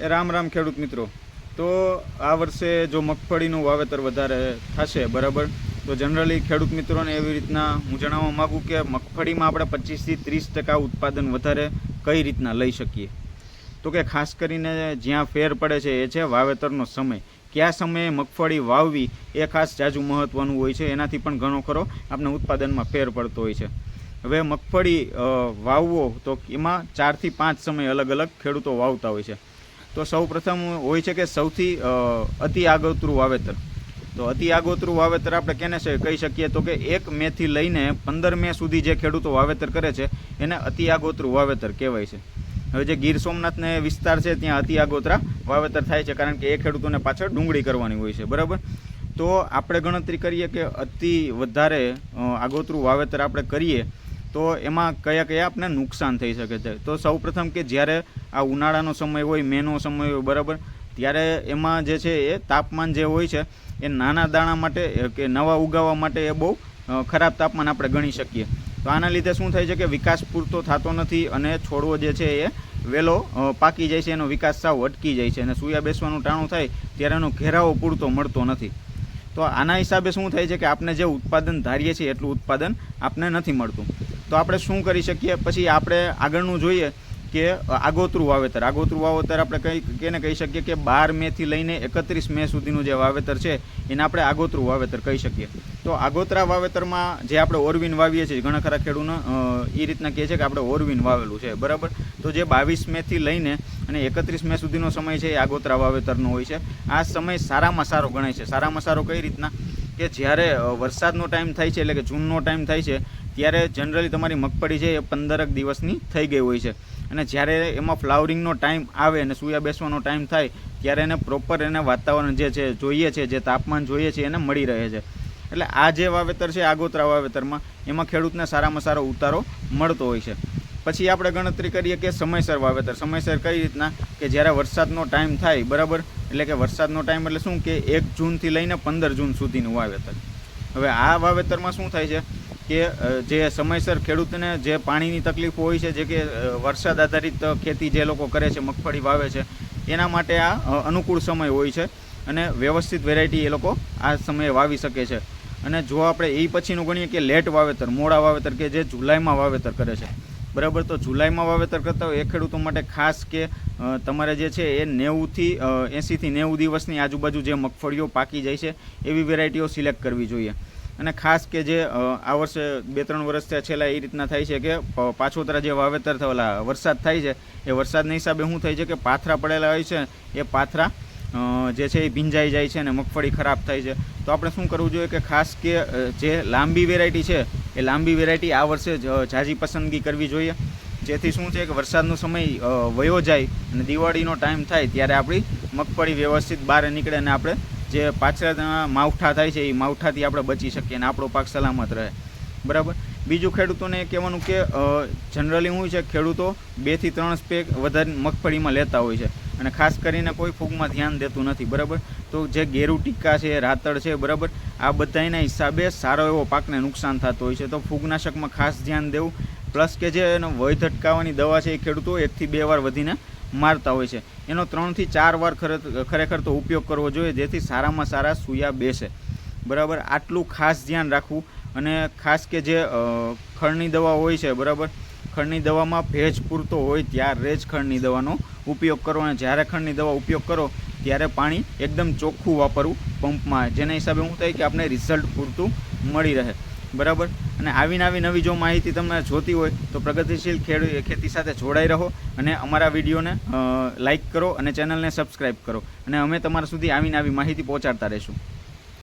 રામ રામ ખેડૂત મિત્રો। તો આ વર્ષે જો મગફળીનું વાવેતર વધારે થશે બરાબર, તો જનરલી ખેડૂત મિત્રોને એવી રીતના હું જણાવવા માગું કે મગફળીમાં આપણે 25 થી 30% ઉત્પાદન વધારે કઈ રીતના લઈ શકીએ। તો કે ખાસ કરીને જ્યાં ફેર પડે છે એ છે વાવેતરનો સમય। કયા સમયે મગફળી વાવવી એ ખાસ જાજુ મહત્ત્વનું હોય છે, એનાથી પણ ઘણો ખરો આપણે ઉત્પાદનમાં ફેર પડતો હોય છે। હવે મગફળી વાવવો તો એમાં 4 થી 5 સમય અલગ અલગ ખેડૂતો વાવતા હોય છે। તો સૌ પ્રથમ હોય છે કે સૌથી અતિ આગોતરું વાવેતર। તો અતિ આગોતરું વાવેતર આપણે કેને કહી શકીએ તો કે 1 મેથી લઈને 15 મે સુધી જે ખેડૂતો વાવેતર કરે છે એને અતિ આગોતરું વાવેતર કહેવાય છે। હવે જે ગીર સોમનાથને વિસ્તાર છે ત્યાં અતિ આગોતરા વાવેતર થાય છે, કારણ કે એ ખેડૂતોને પાછળ ડુંગળી કરવાની હોય છે બરાબર। તો આપણે ગણતરી કરીએ કે અતિ વધારે આગોતરું વાવેતર આપણે કરીએ તો એમાં કયા કયા આપણે નુકસાન થઈ શકે છે। તો સૌ પ્રથમ કે જ્યારે આ ઉનાળાનો સમય હોય, મેનો સમય હોય બરાબર, ત્યારે એમાં જે છે એ તાપમાન જે હોય છે એ નાના દાણા માટે કે નવા ઉગાવવા માટે એ બહુ ખરાબ તાપમાન આપણે ગણી શકીએ। તો આના લીધે શું થાય છે કે વિકાસ પૂરતો થતો નથી અને છોડવો જે છે એ વહેલો પાકી જાય છે, એનો વિકાસ સાવ અટકી જાય છે અને સૂયા બેસવાનું ટાણું થાય ત્યારે એનો ઘેરાવો પૂરતો મળતો નથી। તો આના હિસાબે શું થાય છે કે આપણે જે ઉત્પાદન ધારીએ છીએ એટલું ઉત્પાદન આપણે નથી મળતું। તો આપણે શું કરી શકીએ, પછી આપણે આગળનું જોઈએ કે આગોતરું વાવેતર। આગોતરું વાવેતર આપણે કેને કહી શકીએ કે 12 મેથી લઈને 31 મે સુધીનું જે વાવેતર છે એને આપણે આગોતરું વાવેતર કહી શકીએ। તો આગોતરા વાવેતરમાં જે આપણે ઓરવીન વાવીએ છીએ, ઘણા ખરા ખેડૂતોને એ રીતના કહે છે કે આપણે ઓરવીન વાવેલું છે બરાબર। તો જે 22 મેથી લઈને અને 31 મે સુધીનો સમય છે એ આગોતરા વાવેતરનો હોય છે। આ સમય સારામાં સારો ગણાય છે। સારામાં સારો કઈ રીતના કે જ્યારે વરસાદનો ટાઈમ થાય છે, એટલે કે જૂનનો ટાઈમ થાય છે, ત્યારે જનરલી તમારી મગફળી છે એ 15 દિવસની થઈ ગઈ હોય છે અને જ્યારે એમાં ફ્લાવરિંગનો ટાઈમ આવે અને સૂયા બેસવાનો ટાઈમ થાય ત્યારે એને પ્રોપર એને વાતાવરણ જે છે જોઈએ છે, જે તાપમાન જોઈએ છે એને મળી રહે છે। એટલે આ જે વાવેતર છે આગોતરા વાવેતરમાં એમાં ખેડૂતને સારામાં સારો ઉતારો મળતો હોય છે। પછી આપણે ગણતરી કરીએ કે સમયસર વાવેતર। સમયસર કઈ રીતના કે જ્યારે વરસાદનો ટાઈમ થાય બરાબર, એટલે કે વરસાદનો ટાઈમ એટલે શું કે 1 જૂનથી લઈને 15 જૂન સુધીનું વાવેતર। હવે આ વાવેતરમાં શું થાય છે કે જે સમયસર ખેડૂતને જે પાણીની તકલીફ હોય છે, જે કે વરસાદ આધારિત ખેતી જે લોકો કરે છે, મગફળી વાવે છે, એના માટે આ અનુકૂળ સમય હોય છે અને વ્યવસ્થિત વેરાયટી એ લોકો આ સમયે વાવી શકે છે। અને જો આપણે એ પછીનું ગણીએ કે લેટ વાવેતર, મોડા વાવેતર કે જે જુલાઈમાં વાવેતર કરે છે બરાબર, તો જુલાઈમાં વાવેતર કરતા હોય એ ખેડૂતો માટે ખાસ કે તમારે જે છે એ 80 થી 90 દિવસની આજુબાજુ જે મગફળીઓ પાકી જાય છે એવી વેરાયટીઓ સિલેક્ટ કરવી જોઈએ। અને ખાસ કે જે આ વર્ષે 2-3 વર્ષથી છેલ્લા એ રીતના થાય છે કે પાછોતરા જે વાવેતર થયેલા વરસાદ થાય છે એ વરસાદના હિસાબે શું થાય છે કે પાથરા પડેલા હોય છે, એ પાથરા જે છે એ ભીંજાઈ જાય છે અને મગફળી ખરાબ થાય છે। તો આપણે શું કરવું જોઈએ કે ખાસ કે જે લાંબી વેરાયટી છે એ લાંબી વેરાયટી આ વર્ષે ઝાઝી પસંદગી કરવી જોઈએ, જેથી શું છે કે વરસાદનો સમય વયો જાય અને દિવાળીનો ટાઈમ થાય ત્યારે આપણી મગફળી વ્યવસ્થિત બહાર નીકળે અને આપણે જે પાછળના માવઠા થાય છે એ માવઠાથી આપણે બચી શકીએ અને આપણો પાક સલામત રહે બરાબર। બીજું ખેડૂતોને કહેવાનું કે જનરલી શું છે ખેડૂતો 2 થી 3 સ્પ્રે વધારે મગફળીમાં લેતા હોય છે અને ખાસ કરીને કોઈ ફૂગમાં ધ્યાન દેતું નથી બરાબર। તો જે ગેરુ ટીકા છે, રાતળ છે બરાબર, આ બધાના હિસાબે સારો એવો પાકને નુકસાન થતું હોય છે। તો ફૂગનાશકમાં ખાસ ધ્યાન દેવું, પ્લસ કે જે એનો વય ધટકાવવાની દવા છે એ ખેડૂતો 1 થી 2 વાર વધીને મારતા હોય છે, એનો 3 થી 4 વાર ખરેખર તો ઉપયોગ કરવો જોઈએ, જેથી સારામાં સારા સૂયા બેસે બરાબર। આટલું ખાસ ધ્યાન રાખવું। અને ખાસ કે જે ખળની દવા હોય છે બરાબર, ખળની દવામાં ભેજ પૂરતો હોય ત્યારે જ ખળની દવાનો ઉપયોગ કરો અને જ્યારે ખળની દવા ઉપયોગ કરો ત્યારે પાણી એકદમ ચોખ્ખું વાપરવું પંપમાં, જેના હિસાબે શું થાય કે આપણે રિઝલ્ટ પૂરતું મળી રહે બરાબર। અને આવી નવી જો માહિતી તમને જોતી હોય તો પ્રગતિશીલ ખેતી સાથે જોડાઈ રહો અને અમારા વિડીયોને લાઇક કરો અને ચેનલને સબસ્ક્રાઈબ કરો અને અમે તમારા સુધી આવી માહિતી પહોંચાડતા રહીશું।